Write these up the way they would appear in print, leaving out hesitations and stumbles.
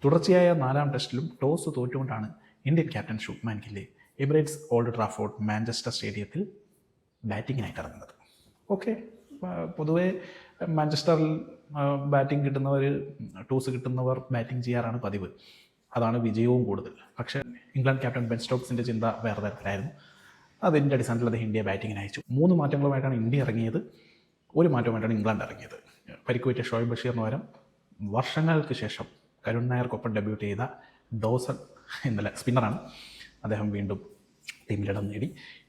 തുടർച്ചയായ 4-ാം ടെസ്റ്റിലും ടോസ് തോറ്റുകൊണ്ടാണ് Indian captain Shubman Gill Emirates Old Trafford Manchester സ്റ്റേഡിയത്തിൽ ബാറ്റിങ്ങിനായിട്ട് ഇറങ്ങുന്നത്. ഓക്കെ, പൊതുവേ മാഞ്ചസ്റ്ററിൽ ബാറ്റിംഗ് കിട്ടുന്നവർ, ടോസ് കിട്ടുന്നവർ ബാറ്റിംഗ് ചെയ്യാറാണ് പതിവ്. അതാണ് വിജയവും കൂടുതൽ. പക്ഷേ ഇംഗ്ലണ്ട് ക്യാപ്റ്റൻ ബെൻ സ്റ്റോക്സിൻ്റെ ചിന്ത വേറെ തരത്തിലായിരുന്നു. അതിൻ്റെ അടിസ്ഥാനത്തിൽ അദ്ദേഹം ഇന്ത്യയെ ബാറ്റിങ്ങിന് അയച്ചു. 3 മാറ്റങ്ങളുമായിട്ടാണ് ഇന്ത്യ ഇറങ്ങിയത്, 1 മാറ്റവുമായിട്ടാണ് ഇംഗ്ലണ്ട് ഇറങ്ങിയത്. പരിക്കുപറ്റിയ ഷോയിബ് ബഷീറിന് പകരം വർഷങ്ങൾക്ക് ശേഷം കരുൺ നായർക്കൊപ്പം ഡെബ്യൂട്ട് ചെയ്ത ഡോസൺ ഇന്നലെ സ്പിന്നറാണ്. അദ്ദേഹം വീണ്ടും ടീമിലിടം നേടി.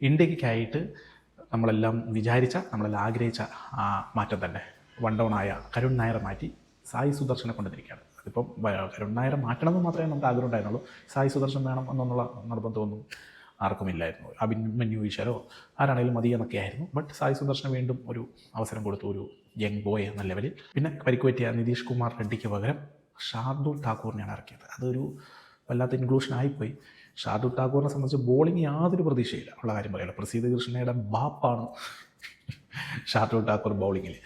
ഇന്ത്യക്കായിട്ട് നമ്മളെല്ലാം വിചാരിച്ച, നമ്മളെല്ലാം ആഗ്രഹിച്ച ആ മാറ്റം തന്നെ, വൺ ഡൗൺ ആയ കരുൺ നായരെ മാറ്റി സായി സുദർശനെ കൊണ്ടുവന്നിരിക്കുകയാണ്. അതിപ്പം കരുൺ നായരെ മാറ്റണമെന്ന് മാത്രമേ നമുക്ക് ആഗ്രഹം ഉണ്ടായിരുന്നുള്ളൂ. സായി സുദർശൻ വേണം എന്നുള്ള നിർബന്ധമൊന്നും ആർക്കുമില്ലായിരുന്നു. അഭിമന്യു ഈശ്വരോ ആരാണെങ്കിലും മതി എന്നൊക്കെയായിരുന്നു. ബട്ട് സായി സുദർശന് വീണ്ടും ഒരു അവസരം കൊടുത്തു, ഒരു യങ് ബോയ് എന്ന ലെവലിൽ. പിന്നെ പരിക്കുപറ്റിയ നിതീഷ് കുമാർ റെഡ്ഡിക്ക് പകരം ഷാർദുൽ ഠാക്കൂറിനെയാണ് ഇറക്കിയത്. അതൊരു വല്ലാത്ത ഇൻക്ലൂഷൻ ആയിപ്പോയി. ഷാർദുൽ ഠാക്കൂറിനെ സംബന്ധിച്ച് ബോളിംഗ് യാതൊരു പ്രതീക്ഷയില്ല ഉള്ള കാര്യം പറയാമല്ലോ. പ്രസീദ് കൃഷ്ണയുടെ ബാപ്പാണ് ഷാർദുൽ ഠാക്കൂർ ബൗളിങ്ങിൽ.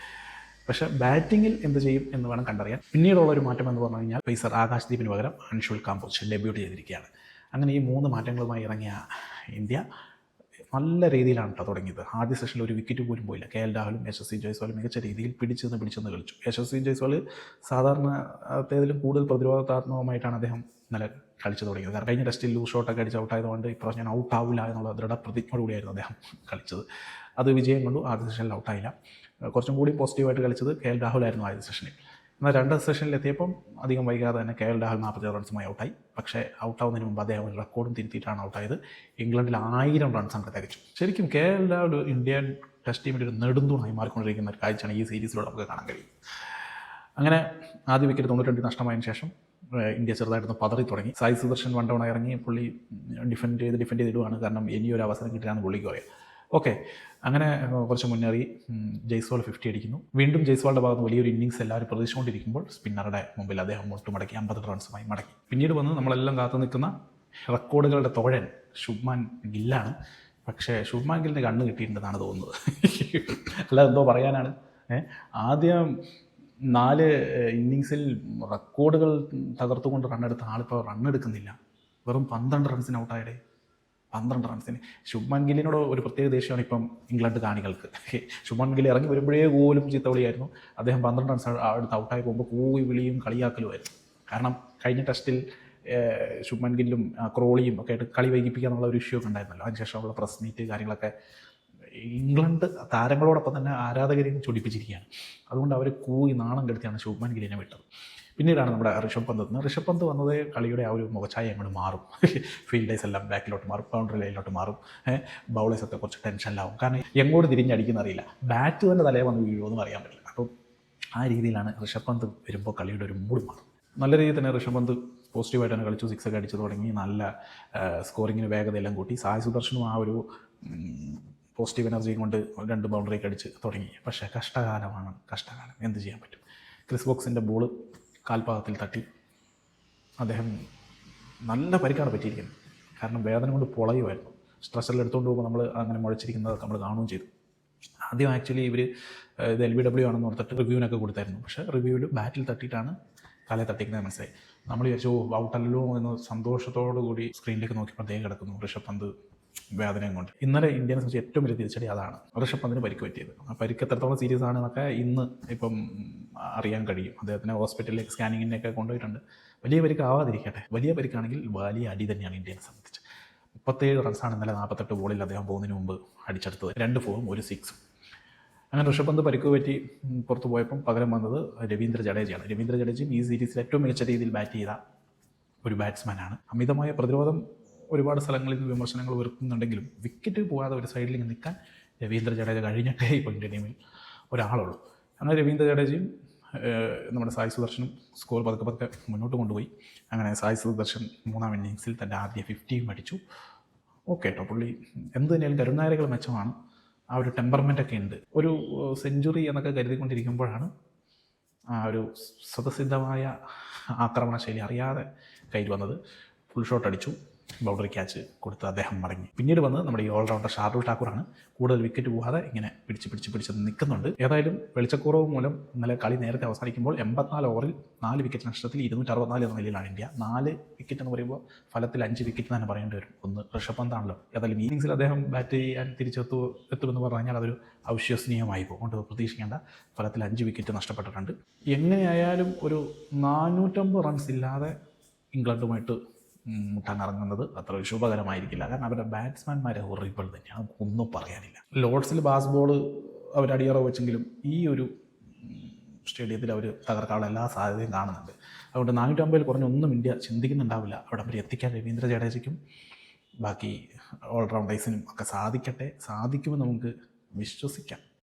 പക്ഷേ ബാറ്റിങ്ങിൽ എന്ത് ചെയ്യും എന്ന് വേണം കണ്ടറിയാൻ. പിന്നീടുള്ള ഒരു മാറ്റം എന്ന് പറഞ്ഞു കഴിഞ്ഞാൽ പേസർ ആകാശ്ദീപിന് പകരം അൻഷുൽ കാമ്പോസ് ഡെബ്യൂട്ട് ചെയ്തിരിക്കുകയാണ്. അങ്ങനെ ഈ 3 മാറ്റങ്ങളുമായി ഇറങ്ങിയ ഇന്ത്യ നല്ല രീതിയിലാണ് കേട്ടോ തുടങ്ങിയത്. ആദ്യ സെഷനിൽ ഒരു വിക്കറ്റ് പോലും പോയില്ല. കെ എൽ രാഹുലും യശസ്വി ജയ്സ്വാളും മികച്ച രീതിയിൽ പിടിച്ചെന്ന് കളിച്ചു. യശസ്വി ജയ്സ്വാൾ സാധാരണത്തേതിലും കൂടുതൽ പ്രതിരോധാത്മകമായിട്ടാണ് അദ്ദേഹം ഇന്നലെ കളിച്ചു തുടങ്ങിയത്. കാരണം കഴിഞ്ഞ ടെസ്റ്റിൽ ലൂസ് ഷോട്ടൊക്കെ അടിച്ച് ഔട്ടായതുകൊണ്ട് ഇപ്രാവശ്യം ഞാൻ ഔട്ടാവില്ല എന്നുള്ള ദൃഢപ്രതിജ്ഞയോടുകൂടിയായിരുന്നു അദ്ദേഹം കളിച്ചത്. അത് വിജയം കൊണ്ടു. ആദ്യ സെഷനിൽ ഔട്ടായില്ല. കുറച്ചും കൂടി പോസിറ്റീവായിട്ട് കളിച്ചത് കെ എൽ രാഹുലായിരുന്നു ആദ്യ സെഷനിൽ. എന്നാൽ 2ാം സെഷനിൽ എത്തിയപ്പം അധികം വൈകാതെ തന്നെ കെ എൽ രാഹുൽ 46 റൺസുമായി ഔട്ടായി. പക്ഷേ ഔട്ടാവുന്നതിന് മുമ്പ് അദ്ദേഹം ഒരു റെക്കോർഡും തിരുത്തിയിട്ടാണ് ഔട്ടായത്. ഇംഗ്ലണ്ടിൽ 1000 റൺസ് അങ്ങ് തികച്ചു. ശരിക്കും K L Rahul Indian test ടീമിൻ്റെ ഒരു നെടുന്തൂണായി മാറിക്കൊണ്ടിരിക്കുന്ന ഒരു കാഴ്ചയാണ് ഈ സീരീസിലൂടെ നമുക്ക് കാണാൻ കഴിയും. അങ്ങനെ ആദ്യ വിക്കറ്റ് 92 നഷ്ടമായതിനു ശേഷം ഇന്ത്യ ചെറുതായിട്ടൊന്ന് പതറി തുടങ്ങി. സായി സുദർശൻ വൺ ഡൗൺ ഇറങ്ങി പുള്ളി ഡിഫെൻഡ് ചെയ്തിടുവാണ്. കാരണം ഇനിയൊരു അവസരം കിട്ടിയാന്ന് പുള്ളിക്ക് പറയാം. ഓക്കെ, അങ്ങനെ കുറച്ച് മുന്നേറി ജയ്സ്വാൾ 50 അടിക്കുന്നു. വീണ്ടും ജയ്സ്വാളിൻ്റെ ഭാഗത്ത് വലിയൊരു ഇന്നിങ്സ് എല്ലാവരും പ്രതീക്ഷിച്ചുകൊണ്ടിരിക്കുമ്പോൾ സ്പിന്നറുടെ മുമ്പിൽ അദ്ദേഹം മുട്ടുമടക്കി 50 റൺസുമായി മടക്കി. പിന്നീട് വന്ന് നമ്മളെല്ലാം കാത്തു നിൽക്കുന്ന റെക്കോർഡുകളുടെ തോഴൻ ശുഭ്മാൻ ഗില്ലാണ്. പക്ഷേ ശുഭ്മാൻ ഗില്ലിന് കണ്ണ് കിട്ടിയിട്ടുണ്ടെന്നാണ് തോന്നുന്നത്. അല്ല, എന്തോ പറയാനാണ്. ആദ്യം 4 ഇന്നിങ്സിൽ റെക്കോർഡുകൾ തകർത്തുകൊണ്ട് റണ്ണെടുത്ത ആളിപ്പോൾ റണ്ണെടുക്കുന്നില്ല. വെറും 12 റൺസിന് ഔട്ടായടെ. 12 റൺസിന്. ശുഭ്മാൻ ഗില്ലിനോട് ഒരു പ്രത്യേക ദേഷ്യമാണ് ഇപ്പം ഇംഗ്ലണ്ട് കാണികൾക്ക്. ശുഭ്മാൻ ഗിൽ ഇറങ്ങി വരുമ്പോഴേ ഗോലും ചീത്തവിളിയായിരുന്നു. അദ്ദേഹം 12 റൺസ് അടുത്ത് ഔട്ടായി പോകുമ്പോൾ കൂവി വിളിയും കളിയാക്കലുമായിരുന്നു. കാരണം കഴിഞ്ഞ ടെസ്റ്റിൽ ശുഭ്മാൻ ഗില്ലും ക്രോളിയും ഒക്കെ ആയിട്ട് കളി വൈകിപ്പിക്കുക എന്നുള്ള ഒരു ഇഷ്യൂ ഒക്കെ ഉണ്ടായിരുന്നല്ലോ. അതിനുശേഷമുള്ള പ്രസ് മീറ്റ് കാര്യങ്ങളൊക്കെ ഇംഗ്ലണ്ട് താരങ്ങളോടൊപ്പം തന്നെ ആരാധകരെയും ചൊടിപ്പിച്ചിരിക്കുകയാണ്. അതുകൊണ്ട് അവർ കൂവി നാണം കെടുത്തിയാണ് ശുഭ്മാൻ ഗില്ലിനെ വിട്ടത്. പിന്നീടാണ് നമ്മുടെ ഋഷഭ് പന്ത് വന്നത് കളിയുടെ ആ ഒരു മുഖച്ഛായ അങ്ങോട്ട് മാറും. ഫീൽഡേഴ്സ് എല്ലാം ബാക്കിലോട്ട് മാറും, ബൗണ്ടറി ലൈനിലോട്ട് മാറും. ബൗളേഴ്സൊക്കെ കുറച്ച് ടെൻഷനിലാവും. കാരണം എങ്ങോട്ട് തിരിഞ്ഞടിക്കുന്ന അറിയില്ല. ബാറ്റ് തന്നെ തലയെ വന്ന് വീഴുമെന്നും അറിയാൻ പറ്റില്ല. അപ്പം ആ രീതിയിലാണ് ഋഷഭ് പന്ത് വരുമ്പോൾ കളിയുടെ ഒരു മൂഡ് മാറും. നല്ല രീതിയിൽ തന്നെ ഋഷഭ് പന്ത് പോസിറ്റീവായിട്ട് തന്നെ കളിച്ചു. 6 ഒക്കെ അടിച്ചു തുടങ്ങി. നല്ല സ്കോറിങ്ങിന് വേഗതയെല്ലാം കൂട്ടി. സായി സുദർശനും ആ ഒരു പോസിറ്റീവ് എനർജിയും കൊണ്ട് 2 ബൗണ്ടറിയൊക്കെ അടിച്ച് തുടങ്ങി. പക്ഷേ കഷ്ടകാലം. എന്ത് ചെയ്യാൻ പറ്റും. ക്രിസ് വോക്സിൻ്റെ ബോൾ കാൽപാദത്തിൽ തട്ടി. അദ്ദേഹം നല്ല പരിക്കാണ് പറ്റിയിരിക്കുന്നത്. കാരണം വേദന കൊണ്ട് പൊളയുമായിരുന്നു. സ്ട്രെച്ചറിൽ എടുത്തുകൊണ്ട് പോകുമ്പോൾ നമ്മൾ അങ്ങനെ മുഴച്ചിരിക്കുന്നത് നമ്മൾ കാണുകയും ചെയ്തു. ആദ്യം ആക്ച്വലി ഇവർ ഇത് LBW ആണെന്ന് ഓർത്തിട്ട് റിവ്യൂവിനൊക്കെ കൊടുത്തായിരുന്നു. പക്ഷേ റിവ്യൂവിൽ ബാറ്റിൽ തട്ടിയിട്ടാണ് കാലെ തട്ടിക്കുന്നത് മനസ്സിലായി. നമ്മൾ വിചാരിച്ചു ഔട്ടല്ലോ എന്ന് സന്തോഷത്തോടു കൂടി സ്ക്രീനിലേക്ക് നോക്കിയപ്പോൾ അദ്ദേഹം കിടക്കുന്നു ഋഷഭ് പന്ത് വേദനയും കൊണ്ട്. ഇന്നലെ ഇന്ത്യനെ സംബന്ധിച്ച് ഏറ്റവും വലിയ തിരിച്ചടി അതാണ്. ഋഷഭ് പന്തിന് പരിക്ക് പറ്റിയത്. ആ പരിക്ക് എത്രത്തോളം സീരിയസ് ആണെന്നൊക്കെ ഇന്ന് ഇപ്പം അറിയാൻ കഴിയും. അദ്ദേഹത്തിനെ ഹോസ്പിറ്റലിലേക്ക് സ്കാനിങ്ങിനൊക്കെ കൊണ്ടുപോയിട്ടുണ്ട്. വലിയ പരിക്ക് ആവാതിരിക്കട്ടെ. വലിയ പരിക്കാണെങ്കിൽ വലിയ അടി തന്നെയാണ് ഇന്ത്യനെ സംബന്ധിച്ച്. 37 റൺസാണ് ഇന്നലെ 48 ബോളിൽ അദ്ദേഹം പോകുന്നതിന് മുമ്പ് അടിച്ചെടുത്തത്. 2 4ഉം 1 6ഉം. അങ്ങനെ ഋഷഭ് പന്ത് പരിക്ക് പറ്റി പുറത്തു പോയപ്പം പകരം വന്നത് രവീന്ദ്ര ജഡേജയാണ്. രവീന്ദ്ര ജഡേജയും ഈ സീരീസിൽ ഏറ്റവും മികച്ച രീതിയിൽ ബാറ്റ് ചെയ്ത ഒരു ബാറ്റ്സ്മാനാണ്. അമിതമായ പ്രതിരോധം ഒരുപാട് സ്ഥലങ്ങളിൽ നിന്ന് വിമർശനങ്ങൾ ഉയർത്തുന്നുണ്ടെങ്കിലും വിക്കറ്റ് പോകാതെ ഒരു സൈഡിൽ നിൽക്കാൻ രവീന്ദ്ര ജഡേജ കഴിഞ്ഞിട്ടേ ഇപ്പോൾ ഇന്ത്യൻ ടീമിൽ ഒരാളുള്ളൂ. അങ്ങനെ രവീന്ദ്ര ജഡേജയും നമ്മുടെ സായി സുദർശനും സ്കോർ പതുക്കെ മുന്നോട്ട് കൊണ്ടുപോയി. അങ്ങനെ സായി സുദർശൻ 3-ാം ഇന്നിങ്സിൽ തൻ്റെ ആദ്യ 50യും അടിച്ചു. ഓക്കെ കേട്ടോ, പുള്ളി എന്ത് തന്നെയാലും കരുൺ നായർ മെച്ചമാണ്. ആ ഒരു ടെമ്പർമെൻ്റൊക്കെ ഉണ്ട്. ഒരു സെഞ്ചുറി എന്നൊക്കെ കരുതിക്കൊണ്ടിരിക്കുമ്പോഴാണ് ആ ഒരു സ്വതസിദ്ധമായ ആക്രമണ ശൈലി അറിയാതെ കയ്യിൽ വന്നത്. ഫുൾ ഷോട്ട് അടിച്ചു. ബൗണ്ടറി ക്യാച്ച് കൊടുത്ത് അദ്ദേഹം മടങ്ങി. പിന്നീട് വന്ന് നമ്മുടെ ഈ ഓൾറൗണ്ടർ ഷാർദുൽ ഠാക്കൂറാണ്. കൂടുതൽ വിക്കറ്റ് പോകാതെ ഇങ്ങനെ പിടിച്ച് നിൽക്കുന്നുണ്ട്. ഏതായാലും വെളിച്ചക്കുറവ് മൂലം ഇന്നലെ കളി നേരത്തെ അവസാനിക്കുമ്പോൾ 84 ഓവറിൽ 4 വിക്കറ്റ് നഷ്ടത്തിൽ 264 എന്ന നിലയിലാണ് ഇന്ത്യ. 4 വിക്കറ്റ് എന്ന് പറയുമ്പോൾ ഫലത്തിൽ 5 വിക്കറ്റ് തന്നെ പറയേണ്ടി വരും. ഒന്ന് ഋഷഭ് പന്താണല്ലോ. ഏതായാലും ഇന്നിങ്സിൽ അദ്ദേഹം ബാറ്റ് ചെയ്യാൻ എത്തുമെന്ന് പറഞ്ഞാൽ അതൊരു അവിശ്വസനീയമായി പോകും. കൊണ്ട് പ്രതീക്ഷിക്കേണ്ട. ഫലത്തിൽ 5 വിക്കറ്റ് നഷ്ടപ്പെട്ടിട്ടുണ്ട്. എങ്ങനെയായാലും ഒരു 450 റൺസ് ഇല്ലാതെ ഇംഗ്ലണ്ടുമായിട്ട് മുട്ടാനിറങ്ങുന്നത് അത്ര ശുഭകരമായിരിക്കില്ല. കാരണം അവരുടെ ബാറ്റ്സ്മാൻമാരെ ഹൊറിബിൾ തന്നെയാണ്, ഒന്നും പറയാനില്ല. ലോർഡ്സിൽ ബാസ് ബോൾ അവർ അടിയറ വെച്ചെങ്കിലും ഈ ഒരു സ്റ്റേഡിയത്തിൽ അവർ തകർക്കാനുള്ള എല്ലാ സാധ്യതയും കാണുന്നുണ്ട്. അതുകൊണ്ട് 450 കുറഞ്ഞൊന്നും ഇന്ത്യ ചിന്തിക്കുന്നുണ്ടാവില്ല. അവിടെ വരെ എത്തിക്കാൻ രവീന്ദ്ര ജഡേജയ്ക്കും ബാക്കി ഓൾറൗണ്ടേഴ്സിനും ഒക്കെ സാധിക്കുമെന്ന് നമുക്ക് വിശ്വസിക്കാം.